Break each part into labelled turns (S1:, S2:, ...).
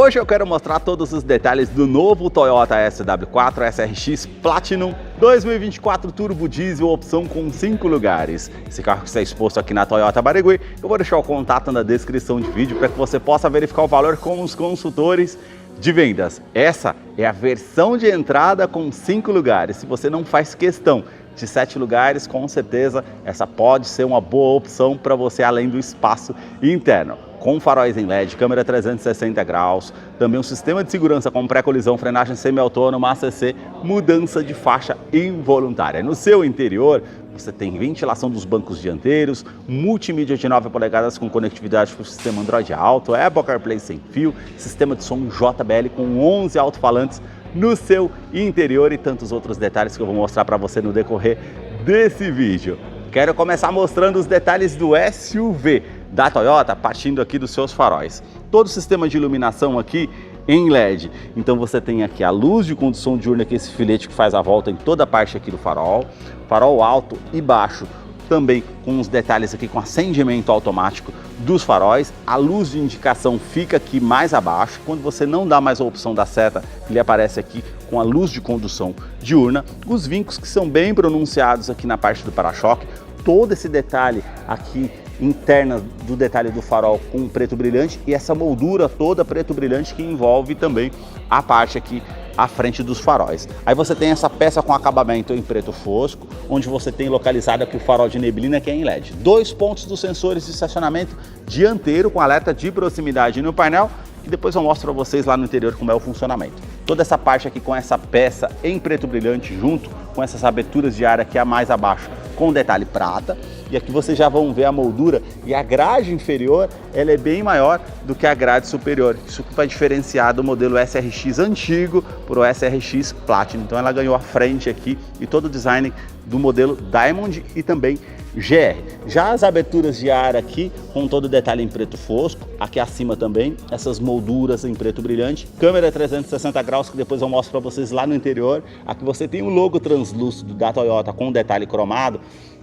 S1: Hoje eu quero mostrar todos os detalhes do novo Toyota SW4 SRX Platinum 2024 Turbo Diesel, opção com 5 lugares. Esse carro que está exposto aqui na Toyota Barigui, eu vou deixar o contato na descrição de vídeo para que você possa verificar o valor com os consultores de vendas. Essa é a versão de entrada com 5 lugares. Se você não faz questão de 7 lugares, com certeza essa pode ser uma boa opção para você, além do espaço interno. Com faróis em LED, câmera 360 graus, também um sistema de segurança com pré-colisão, frenagem semi-autônoma, ACC, mudança de faixa involuntária. No seu interior, você tem ventilação dos bancos dianteiros, multimídia de 9 polegadas com conectividade com o sistema Android Auto, Apple CarPlay sem fio, sistema de som JBL com 11 alto-falantes no seu interior e tantos outros detalhes que eu vou mostrar para você no decorrer desse vídeo. Quero começar mostrando os detalhes do SUV da Toyota, partindo aqui dos seus faróis. Todo o sistema de iluminação aqui em LED. Então você tem aqui a luz de condução diurna, que é esse filete que faz a volta em toda a parte aqui do farol. Farol alto e baixo, também com uns detalhes aqui com acendimento automático dos faróis. A luz de indicação fica aqui mais abaixo. Quando você não dá mais a opção da seta, ele aparece aqui com a luz de condução diurna. Os vincos que são bem pronunciados aqui na parte do para-choque. Todo esse detalhe aqui interna do detalhe do farol com preto brilhante e essa moldura toda preto brilhante que envolve também a parte aqui à frente dos faróis. Aí você tem essa peça com acabamento em preto fosco, onde você tem localizado aqui o farol de neblina, que é em LED. 2 pontos dos sensores de estacionamento dianteiro com alerta de proximidade no painel, e depois eu mostro para vocês lá no interior como é o funcionamento. Toda essa parte aqui com essa peça em preto brilhante, junto com essas aberturas de ar aqui a mais abaixo com detalhe prata. E aqui vocês já vão ver a moldura e a grade inferior, ela é bem maior do que a grade superior. Isso que vai diferenciar do modelo SRX antigo para o SRX Platinum. Então ela ganhou a frente aqui e todo o design do modelo Diamond e também GR. Já as aberturas de ar aqui com todo o detalhe em preto fosco, aqui acima também, essas molduras em preto brilhante, câmera 360 graus que depois eu mostro para vocês lá no interior. Aqui você tem o logo translúcido da Toyota com detalhe cromado,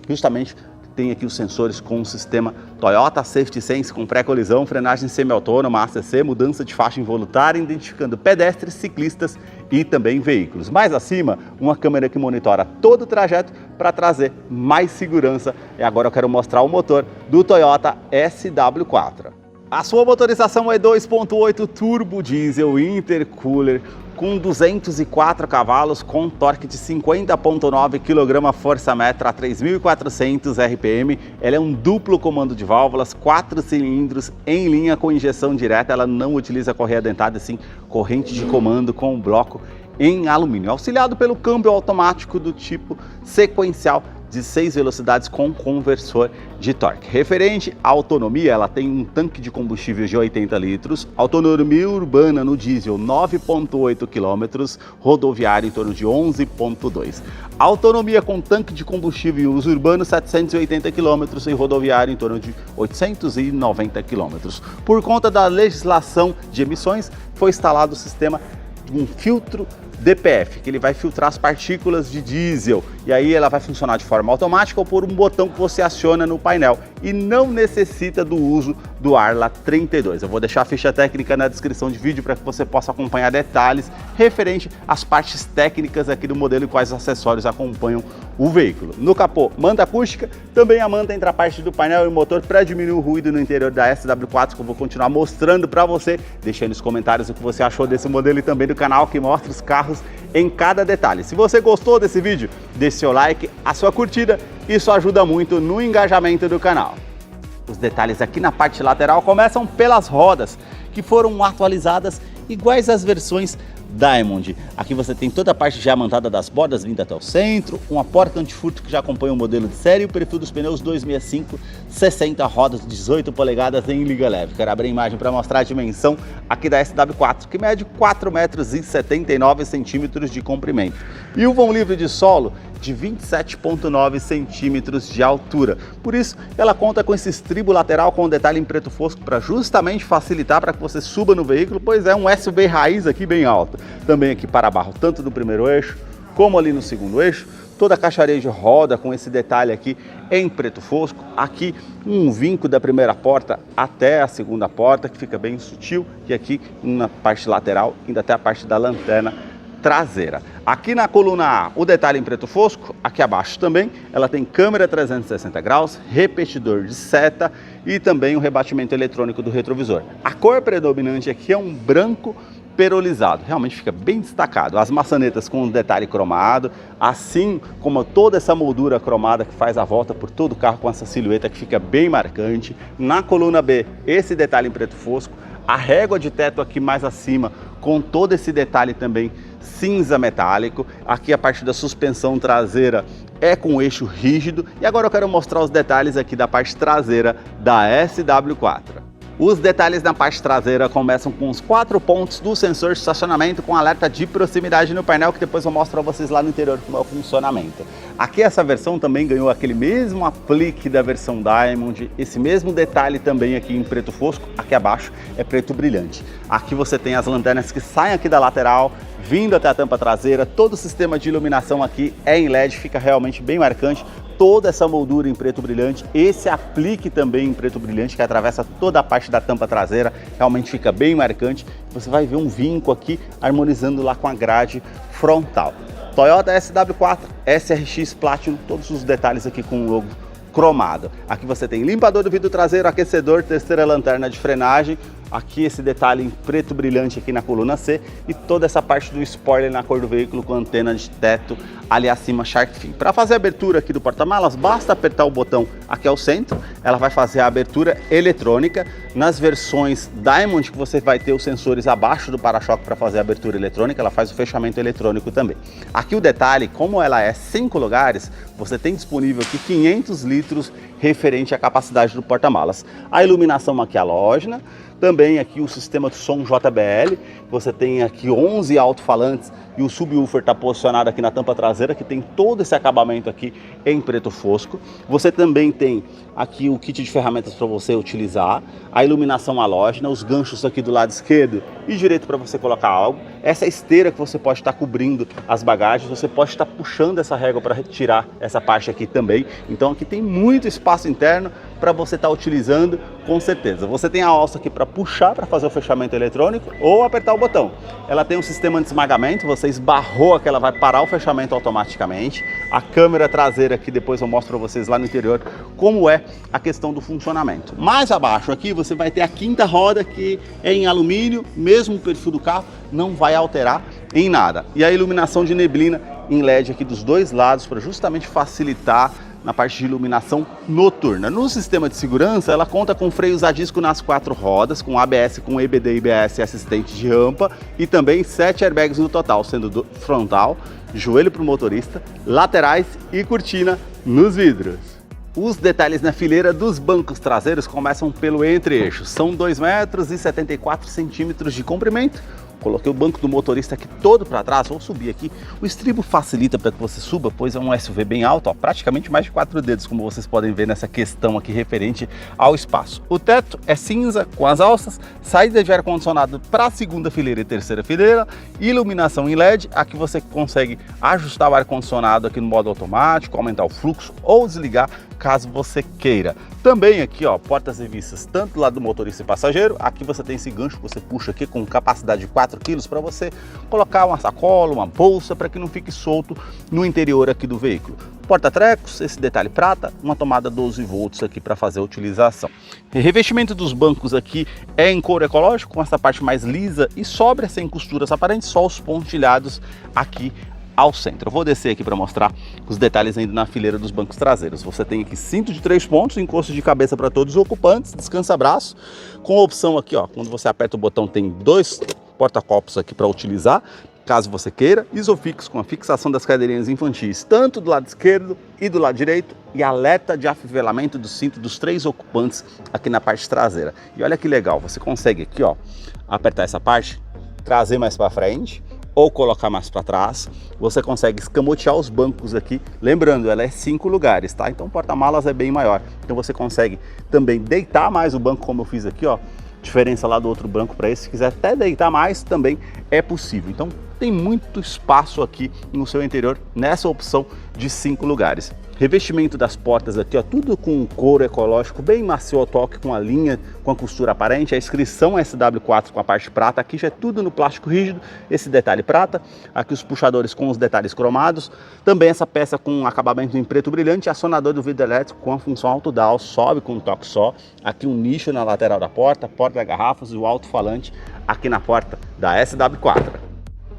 S1: justamente tem aqui os sensores com o sistema Toyota Safety Sense com pré-colisão, frenagem semi-autônoma, ACC, mudança de faixa involuntária, identificando pedestres, ciclistas e também veículos. Mais acima, uma câmera que monitora todo o trajeto para trazer mais segurança. E agora eu quero mostrar o motor do Toyota SW4. A sua motorização é 2.8 turbo diesel intercooler com 204 cavalos, com torque de 50,9 kgfm a 3.400 RPM. Ela é um duplo comando de válvulas, 4 cilindros em linha com injeção direta. Ela não utiliza correia dentada, sim corrente de comando com bloco em alumínio. Auxiliado pelo câmbio automático do tipo sequencial de 6 velocidades com conversor de torque. Referente à autonomia, ela tem um tanque de combustível de 80 litros, autonomia urbana no diesel 9,8 km, rodoviário em torno de 11,2. Autonomia com tanque de combustível em uso urbano 780 km e rodoviário em torno de 890 km. Por conta da legislação de emissões, foi instalado o sistema de um filtro DPF, que ele vai filtrar as partículas de diesel, e aí ela vai funcionar de forma automática ou por um botão que você aciona no painel e não necessita do uso do Arla 32. Eu vou deixar a ficha técnica na descrição de vídeo para que você possa acompanhar detalhes referente às partes técnicas aqui do modelo e quais acessórios acompanham o veículo. No capô, manta acústica, também a manta entre a parte do painel e o motor para diminuir o ruído no interior da SW4, que eu vou continuar mostrando para você. Deixe aí nos comentários o que você achou desse modelo e também do canal que mostra os carros em cada detalhe. Se você gostou desse vídeo, deixe seu like, a sua curtida, isso ajuda muito no engajamento do canal. Os detalhes aqui na parte lateral começam pelas rodas, que foram atualizadas iguais às versões Diamond. Aqui você tem toda a parte já montada das bordas vindo até o centro, uma porta antifurto que já acompanha o modelo de série e o perfil dos pneus 265, 60 rodas, 18 polegadas em liga leve. Quero abrir a imagem para mostrar a dimensão aqui da SW4, que mede 4,79 m de comprimento. E o vão livre de solo de 27,9 centímetros de altura. Por isso, ela conta com esse estribo lateral com detalhe em preto fosco para justamente facilitar para que você suba no veículo, pois é um SUV raiz aqui bem alto. Também aqui para barro, tanto no primeiro eixo como ali no segundo eixo, Toda a caixarejo roda com esse detalhe aqui em preto fosco. Aqui um vinco da primeira porta até a segunda porta, que fica bem sutil. E aqui na parte lateral, ainda até a parte da lanterna traseira. Aqui na coluna A, o detalhe em preto fosco. Aqui abaixo também, ela tem câmera 360 graus, repetidor de seta e também o rebatimento eletrônico do retrovisor. A cor predominante aqui é um branco perolizado, realmente fica bem destacado. As maçanetas com um detalhe cromado, assim como toda essa moldura cromada que faz a volta por todo o carro com essa silhueta que fica bem marcante. Na coluna B, esse detalhe em preto fosco, a régua de teto aqui mais acima com todo esse detalhe também cinza metálico. Aqui a parte da suspensão traseira é com eixo rígido. E agora eu quero mostrar os detalhes aqui da parte traseira da SW4. Os detalhes na parte traseira começam com os 4 pontos do sensor de estacionamento com alerta de proximidade no painel, que depois eu mostro para vocês lá no interior como é o funcionamento. Aqui essa versão também ganhou aquele mesmo aplique da versão Diamond, esse mesmo detalhe também aqui em preto fosco. Aqui abaixo é preto brilhante. Aqui você tem as lanternas que saem aqui da lateral, vindo até a tampa traseira. Todo o sistema de iluminação aqui é em LED, fica realmente bem marcante. Toda essa moldura em preto brilhante, esse aplique também em preto brilhante que atravessa toda a parte da tampa traseira, realmente fica bem marcante. Você vai ver um vinco aqui harmonizando lá com a grade frontal. Toyota SW4, SRX Platinum, todos os detalhes aqui com o logo cromado. Aqui você tem limpador do vidro traseiro, aquecedor, terceira lanterna de frenagem. Aqui esse detalhe em preto brilhante aqui na coluna C e toda essa parte do spoiler na cor do veículo com antena de teto ali acima Shark Fin. Para fazer a abertura aqui do porta-malas, basta apertar o botão aqui ao centro, ela vai fazer a abertura eletrônica. Nas versões Diamond, que você vai ter os sensores abaixo do para-choque para fazer a abertura eletrônica, ela faz o fechamento eletrônico também. Aqui o detalhe, como ela é 5 lugares, você tem disponível aqui 500 litros referente à capacidade do porta-malas. A iluminação aqui halógena, também aqui o sistema de som JBL, você tem aqui 11 alto-falantes e o subwoofer está posicionado aqui na tampa traseira, que tem todo esse acabamento aqui em preto fosco. Você também tem aqui o kit de ferramentas para você utilizar, a iluminação halógena, os ganchos aqui do lado esquerdo e direito para você colocar algo. Essa esteira que você pode estar cobrindo as bagagens, você pode estar puxando essa régua para retirar essa parte aqui também. Então aqui tem muito espaço interno para você estar utilizando, com certeza. Você tem a alça aqui para puxar, para fazer o fechamento eletrônico ou apertar o botão. Ela tem um sistema de esmagamento, você esbarrou aqui, ela vai parar o fechamento automaticamente. A câmera traseira aqui, depois eu mostro para vocês lá no interior como é a questão do funcionamento. Mais abaixo aqui você vai ter a quinta roda, que é em alumínio, mesmo o perfil do carro, não vai alterar em nada. E a iluminação de neblina em LED aqui dos dois lados para justamente facilitar na parte de iluminação noturna. No sistema de segurança, ela conta com freios a disco nas 4 rodas, com ABS, com EBD, IBS assistente de rampa e também 7 airbags no total, sendo do frontal, joelho para o motorista, laterais e cortina nos vidros. Os detalhes na fileira dos bancos traseiros começam pelo entre-eixo. São 2,74 metros de comprimento. Coloquei o banco do motorista aqui todo para trás, vou subir aqui. O estribo facilita para que você suba, pois é um SUV bem alto, ó, praticamente mais de 4 dedos, como vocês podem ver nessa questão aqui referente ao espaço. O teto é cinza com as alças, saída de ar-condicionado para a segunda fileira e terceira fileira, iluminação em LED. Aqui você consegue ajustar o ar-condicionado aqui no modo automático, aumentar o fluxo ou desligar caso você queira. Também aqui, ó, portas revistas, tanto do lado do motorista e passageiro. Aqui você tem esse gancho que você puxa aqui com capacidade de 4 kg para você colocar uma sacola, uma bolsa, para que não fique solto no interior aqui do veículo. Porta-trecos, esse detalhe prata, uma tomada 12 volts aqui para fazer a utilização. O revestimento dos bancos aqui é em couro ecológico, com essa parte mais lisa e sóbria, sem costuras aparentes, só os pontilhados aqui ao centro. Eu vou descer aqui para mostrar os detalhes ainda na fileira dos bancos traseiros. Você tem aqui cinto de 3 pontos, encosto de cabeça para todos os ocupantes, descansa-braço, com a opção aqui, ó, quando você aperta o botão tem 2 porta-copos aqui para utilizar, caso você queira, Isofix com a fixação das cadeirinhas infantis, tanto do lado esquerdo e do lado direito, e alerta de afivelamento do cinto dos 3 ocupantes aqui na parte traseira. E olha que legal, você consegue aqui, ó, apertar essa parte, trazer mais para frente, ou colocar mais para trás. Você consegue escamotear os bancos aqui, lembrando, ela é 5 lugares, tá? Então o porta-malas é bem maior, então você consegue também deitar mais o banco, como eu fiz aqui, ó, diferença lá do outro banco para esse. Se quiser até deitar mais, também é possível. Então tem muito espaço aqui no seu interior nessa opção de 5 lugares. Revestimento das portas aqui, ó, tudo com couro ecológico, bem macio ao toque, com a linha, com a costura aparente, a inscrição SW4 com a parte prata, aqui já é tudo no plástico rígido, esse detalhe prata, aqui os puxadores com os detalhes cromados, também essa peça com acabamento em preto brilhante, acionador do vidro elétrico com a função alto-down, sobe com um toque só, aqui um nicho na lateral da porta garrafas e o alto-falante aqui na porta da SW4.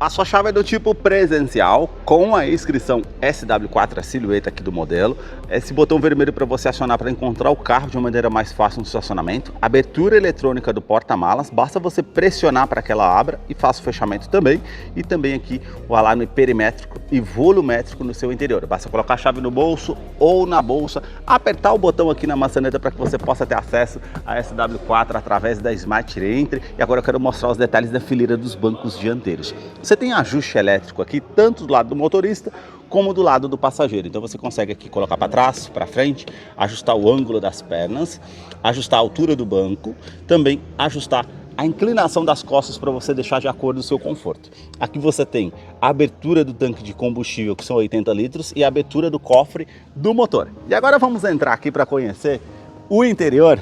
S1: A sua chave é do tipo presencial, com a inscrição SW4, a silhueta aqui do modelo. Esse botão vermelho para você acionar para encontrar o carro de uma maneira mais fácil no estacionamento. Abertura eletrônica do porta-malas, basta você pressionar para que ela abra e faça o fechamento também. E também aqui o alarme perimétrico e volumétrico no seu interior. Basta colocar a chave no bolso ou na bolsa, apertar o botão aqui na maçaneta para que você possa ter acesso a SW4 através da Smart Entry. E agora eu quero mostrar os detalhes da fileira dos bancos dianteiros. Você tem ajuste elétrico aqui, tanto do lado do motorista como do lado do passageiro. Então você consegue aqui colocar para trás, para frente, ajustar o ângulo das pernas, ajustar a altura do banco, também ajustar a inclinação das costas para você deixar de acordo com o seu conforto. Aqui você tem a abertura do tanque de combustível, que são 80 litros, e a abertura do cofre do motor. E agora vamos entrar aqui para conhecer o interior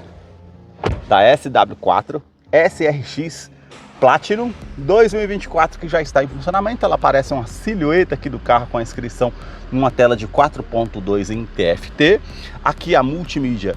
S1: da SW4 SRX Platinum 2024, que já está em funcionamento. Ela parece uma silhueta aqui do carro com a inscrição numa tela de 4.2 em TFT. Aqui a multimídia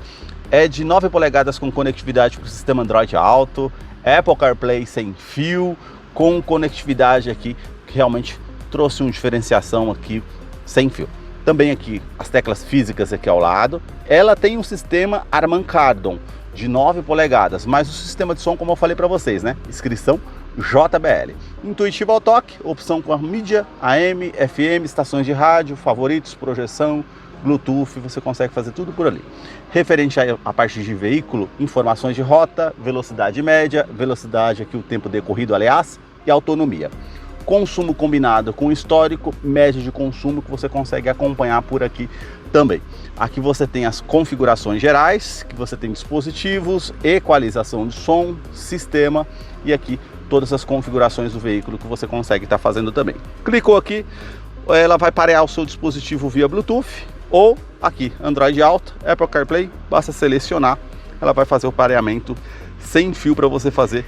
S1: é de 9 polegadas com conectividade para o sistema Android Auto, Apple CarPlay sem fio, com conectividade aqui que realmente trouxe uma diferenciação aqui sem fio. Também aqui as teclas físicas aqui ao lado. Ela tem um sistema Harman Kardon de 9 polegadas, mas o sistema de som, como eu falei para vocês, né? Inscrição JBL. Intuitivo ao toque, opção com a mídia, AM, FM, estações de rádio, favoritos, projeção, Bluetooth, você consegue fazer tudo por ali. Referente à parte de veículo, informações de rota, velocidade média, velocidade aqui o tempo decorrido, aliás, e autonomia. Consumo combinado com histórico, médio de consumo, que você consegue acompanhar por aqui também. Aqui você tem as configurações gerais, que você tem dispositivos, equalização de som, sistema e aqui todas as configurações do veículo que você consegue estar fazendo também. Clicou aqui, ela vai parear o seu dispositivo via Bluetooth ou aqui Android Auto, Apple CarPlay, basta selecionar, ela vai fazer o pareamento sem fio para você fazer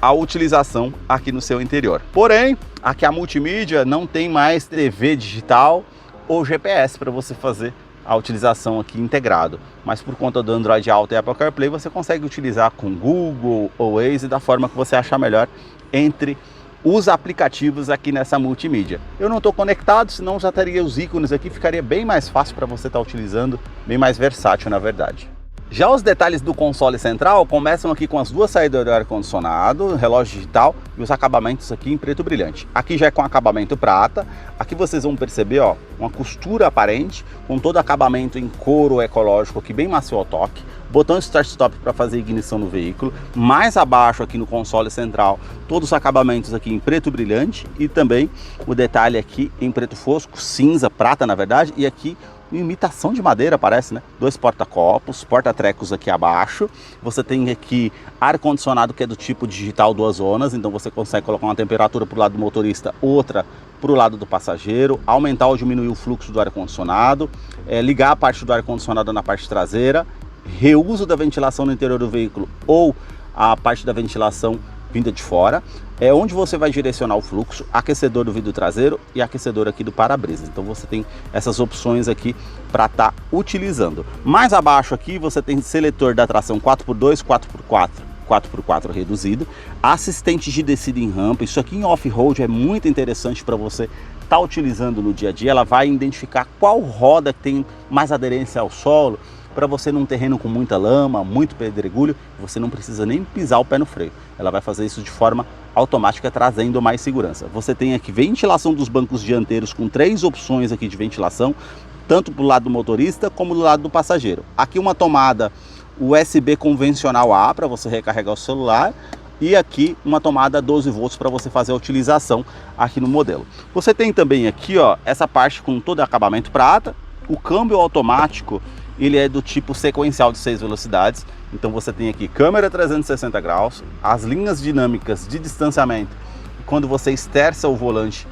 S1: a utilização aqui no seu interior. Porém, aqui a multimídia não tem mais TV digital ou GPS para você fazer a utilização aqui integrado, mas por conta do Android Auto e Apple CarPlay você consegue utilizar com Google ou Waze da forma que você achar melhor entre os aplicativos aqui nessa multimídia. Eu não estou conectado, senão já teria os ícones aqui, ficaria bem mais fácil para você estar utilizando, bem mais versátil na verdade. Já os detalhes do console central começam aqui com as duas saídas de ar-condicionado, relógio digital e os acabamentos aqui em preto brilhante. Aqui já é com acabamento prata. Aqui vocês vão perceber, ó, uma costura aparente com todo acabamento em couro ecológico aqui bem macio ao toque. Botão start-stop para fazer ignição no veículo. Mais abaixo aqui no console central, todos os acabamentos aqui em preto brilhante e também o detalhe aqui em preto fosco, cinza, prata na verdade, e aqui imitação de madeira, parece, né? 2 porta-copos, porta-trecos aqui abaixo. Você tem aqui ar-condicionado que é do tipo digital 2 zonas, então você consegue colocar uma temperatura para o lado do motorista, outra para o lado do passageiro, aumentar ou diminuir o fluxo do ar-condicionado, ligar a parte do ar-condicionado na parte traseira, reuso da ventilação no interior do veículo ou a parte da ventilação vinda de fora, é onde você vai direcionar o fluxo, aquecedor do vidro traseiro e aquecedor aqui do para-brisa. Então você tem essas opções aqui para estar utilizando. Mais abaixo aqui você tem seletor da tração 4x2, 4x4, 4x4 reduzido, assistente de descida em rampa. Isso aqui em off-road é muito interessante para você estar utilizando no dia a dia. Ela vai identificar qual roda tem mais aderência ao solo, para você num terreno com muita lama, muito pedregulho, você não precisa nem pisar o pé no freio. Ela vai fazer isso de forma automática, trazendo mais segurança. Você tem aqui ventilação dos bancos dianteiros com 3 opções aqui de ventilação, tanto para o lado do motorista como do lado do passageiro. Aqui uma tomada USB convencional A para você recarregar o celular e aqui uma tomada 12 volts para você fazer a utilização aqui no modelo. Você tem também aqui, ó, essa parte com todo acabamento prata, o câmbio automático. Ele é do tipo sequencial de 6 velocidades, Então você tem aqui câmera 360 graus, as linhas dinâmicas de distanciamento, quando você esterça o volante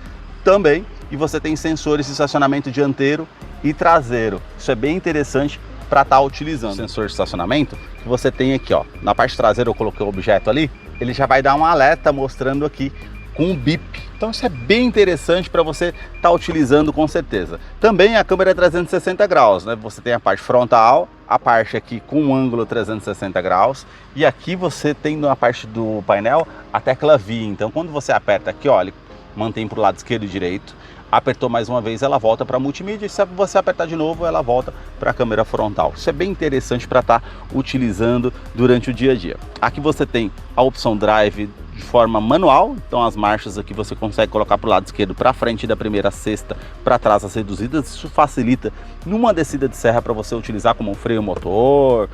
S1: também, e você tem sensores de estacionamento dianteiro e traseiro. Isso é bem interessante para estar utilizando. O sensor de estacionamento que você tem aqui, ó, na parte traseira eu coloquei o objeto ali, ele já vai dar um alerta mostrando aqui com um bip. Então isso é bem interessante para você estar utilizando com certeza. Também a câmera 360 graus, né? Você tem a parte frontal, a parte aqui com um ângulo 360 graus, e aqui você tem na parte do painel a tecla V. Então quando você aperta aqui, ó, ele mantém para o lado esquerdo e direito. Apertou mais uma vez, ela volta para multimídia, e se você apertar de novo, ela volta para a câmera frontal. Isso é bem interessante para estar utilizando durante o dia a dia. Aqui você tem a opção Drive de forma manual, então as marchas aqui você consegue colocar para o lado esquerdo, para frente da primeira sexta, para trás as reduzidas. Isso facilita numa descida de serra para você utilizar como um freio motor,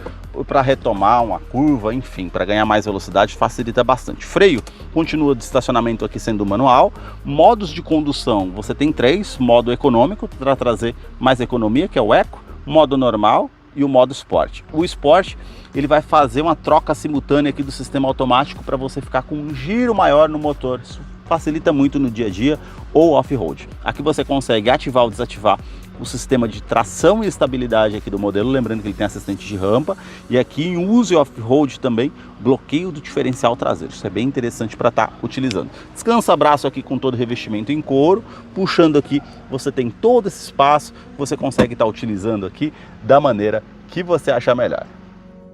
S1: para retomar uma curva, enfim, para ganhar mais velocidade, facilita bastante. Freio continua de estacionamento aqui sendo manual. Modos de condução, você tem 3, modo econômico para trazer mais economia, que é o Eco, modo normal e o modo Sport. O Sport, ele vai fazer uma troca simultânea aqui do sistema automático para você ficar com um giro maior no motor. Isso facilita muito no dia a dia ou off-road. Aqui você consegue ativar ou desativar o sistema de tração e estabilidade aqui do modelo, lembrando que ele tem assistente de rampa, e aqui em uso e off-road também, bloqueio do diferencial traseiro. Isso é bem interessante para estar utilizando. Descansa-braço aqui com todo o revestimento em couro, puxando aqui, você tem todo esse espaço, você consegue estar utilizando aqui da maneira que você achar melhor.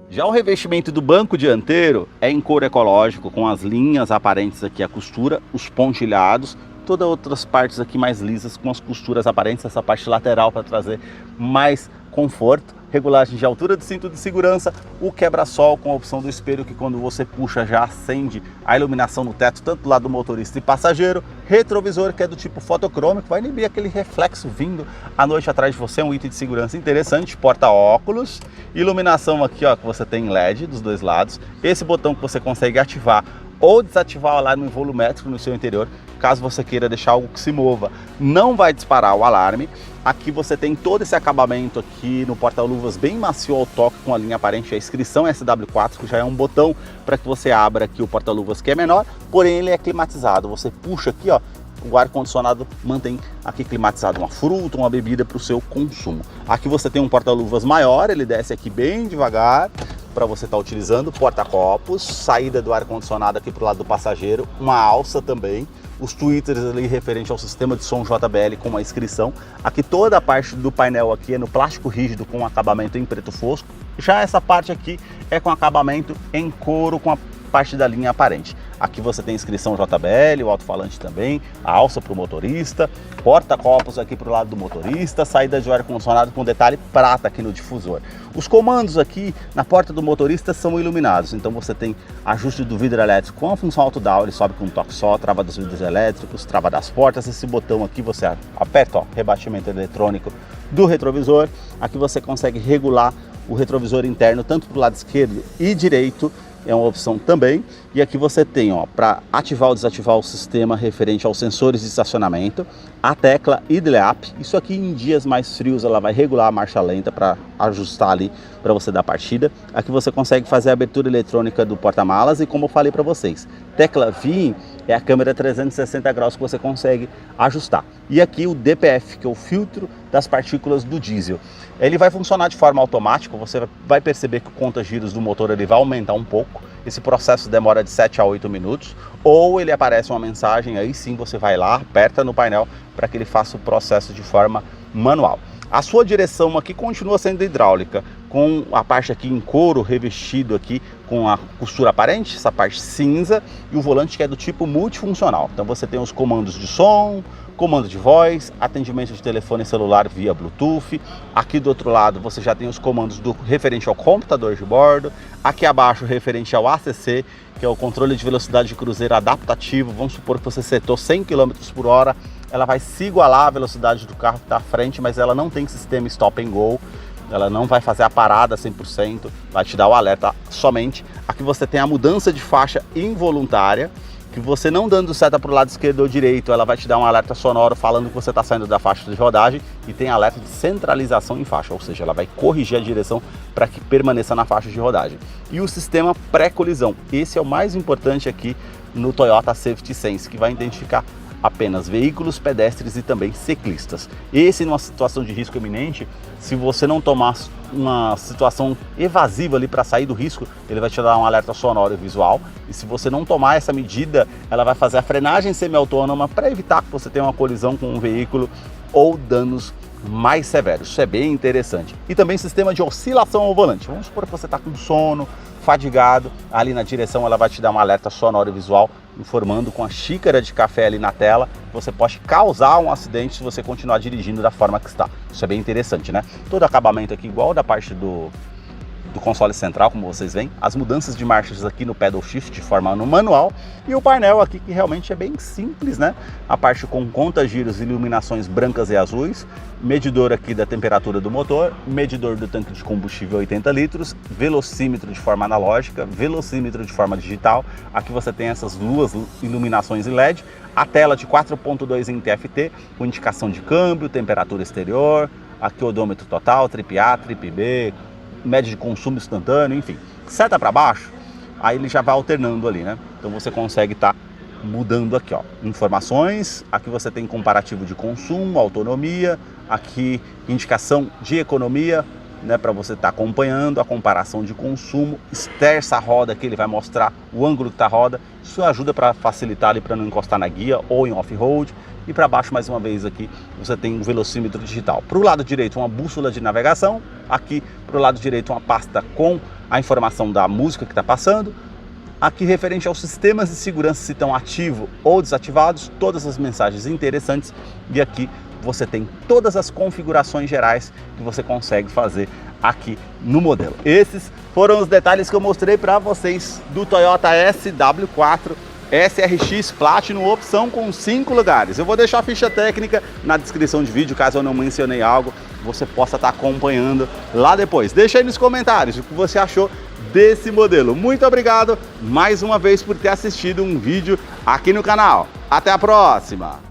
S1: Já o revestimento do banco dianteiro é em couro ecológico, com as linhas aparentes aqui, a costura, os pontilhados, todas outras partes aqui mais lisas com as costuras aparentes, essa parte lateral para trazer mais conforto, regulagem de altura do cinto de segurança, o quebra-sol com a opção do espelho que quando você puxa já acende a iluminação no teto, tanto do lado do motorista e passageiro, retrovisor que é do tipo fotocrômico, vai inibir aquele reflexo vindo à noite atrás de você, um item de segurança interessante, porta-óculos, iluminação aqui ó, que você tem LED dos dois lados, esse botão que você consegue ativar ou desativar o alarme volumétrico no seu interior, caso você queira deixar algo que se mova. Não vai disparar o alarme. Aqui você tem todo esse acabamento aqui no porta-luvas bem macio ao toque, com a linha aparente, a inscrição SW4, que já é um botão para que você abra aqui o porta-luvas, que é menor, porém ele é climatizado. Você puxa aqui, ó, o ar-condicionado mantém aqui climatizado uma fruta, uma bebida para o seu consumo. Aqui você tem um porta-luvas maior, ele desce aqui bem devagar, para você estar utilizando, porta-copos, saída do ar-condicionado aqui para o lado do passageiro, uma alça também, os tweeters ali referente ao sistema de som JBL com uma inscrição. Aqui toda a parte do painel aqui é no plástico rígido com acabamento em preto fosco. Já essa parte aqui é com acabamento em couro com a parte da linha aparente. Aqui você tem inscrição JBL, o alto-falante também, a alça para o motorista, porta-copos aqui para o lado do motorista, saída de ar-condicionado com detalhe prata aqui no difusor. Os comandos aqui na porta do motorista são iluminados, então você tem ajuste do vidro elétrico com a função auto-down, ele sobe com um toque só, trava dos vidros elétricos, trava das portas, esse botão aqui você aperta, ó, rebatimento eletrônico do retrovisor. Aqui você consegue regular o retrovisor interno tanto para o lado esquerdo e direito, é uma opção também. E aqui você tem, ó, para ativar ou desativar o sistema referente aos sensores de estacionamento, a tecla Idle Up. Isso aqui em dias mais frios ela vai regular a marcha lenta para ajustar ali para você dar partida. Aqui você consegue fazer a abertura eletrônica do porta-malas e, como eu falei para vocês, tecla V é a câmera 360 graus que você consegue ajustar. E aqui o DPF, que é o filtro das partículas do diesel. Ele vai funcionar de forma automática, você vai perceber que o conta-giros do motor ele vai aumentar um pouco. Esse processo demora de 7 a 8 minutos, ou ele aparece uma mensagem, aí sim você vai lá, aperta no painel para que ele faça o processo de forma manual. A sua direção aqui continua sendo hidráulica, com a parte aqui em couro revestido aqui com a costura aparente, essa parte cinza, e o volante que é do tipo multifuncional. Então você tem os comandos de som, comando de voz, atendimento de telefone celular via Bluetooth. Aqui do outro lado você já tem os comandos do referente ao computador de bordo. Aqui abaixo referente ao ACC, que é o controle de velocidade de cruzeiro adaptativo. Vamos supor que você setou 100 km por hora, ela vai se igualar à velocidade do carro que está à frente, mas ela não tem sistema stop and go. Ela não vai fazer a parada 100%, vai te dar o alerta somente. Aqui você tem a mudança de faixa involuntária, que você não dando seta para o lado esquerdo ou direito, ela vai te dar um alerta sonoro falando que você está saindo da faixa de rodagem, e tem alerta de centralização em faixa, ou seja, ela vai corrigir a direção para que permaneça na faixa de rodagem. E o sistema pré-colisão, esse é o mais importante aqui no Toyota Safety Sense, que vai identificar apenas veículos, pedestres e também ciclistas. Esse, numa situação de risco iminente, se você não tomar uma situação evasiva ali para sair do risco, ele vai te dar um alerta sonoro e visual. E se você não tomar essa medida, ela vai fazer a frenagem semi-autônoma para evitar que você tenha uma colisão com um veículo ou danos mais severos. Isso é bem interessante. E também sistema de oscilação ao volante. Vamos supor que você está com sono, fadigado, ali na direção ela vai te dar um alerta sonoro e visual, informando com a xícara de café ali na tela, que você pode causar um acidente se você continuar dirigindo da forma que está. Isso é bem interessante, né? Todo acabamento aqui igual da parte do console central, como vocês veem, as mudanças de marchas aqui no pedal shift de forma no manual, e o painel aqui que realmente é bem simples, né? A parte com conta-giros e iluminações brancas e azuis, medidor aqui da temperatura do motor, medidor do tanque de combustível 80 litros, velocímetro de forma analógica, velocímetro de forma digital. Aqui você tem essas duas iluminações em LED, a tela de 4.2 em TFT, com indicação de câmbio, temperatura exterior, aqui o odômetro total, trip A, trip B, média de consumo instantâneo, enfim. Seta para baixo, aí ele já vai alternando ali, né? Então você consegue estar mudando aqui, ó, informações, aqui você tem comparativo de consumo, autonomia, aqui indicação de economia, né, para você estar acompanhando a comparação de consumo, esterça a roda aqui, ele vai mostrar o ângulo que está a roda, isso ajuda para facilitar ali para não encostar na guia ou em off-road. E para baixo, mais uma vez aqui, você tem um velocímetro digital. Para o lado direito, uma bússola de navegação, aqui para o lado direito uma pasta com a informação da música que está passando, aqui referente aos sistemas de segurança, se estão ativos ou desativados, todas as mensagens interessantes, e aqui você tem todas as configurações gerais que você consegue fazer aqui no modelo. Esses foram os detalhes que eu mostrei para vocês do Toyota SW4 SRX Platinum, opção com 5 lugares. Eu vou deixar a ficha técnica na descrição de vídeo, caso eu não mencionei algo, você possa estar acompanhando lá depois. Deixa aí nos comentários o que você achou desse modelo. Muito obrigado mais uma vez por ter assistido um vídeo aqui no canal. Até a próxima!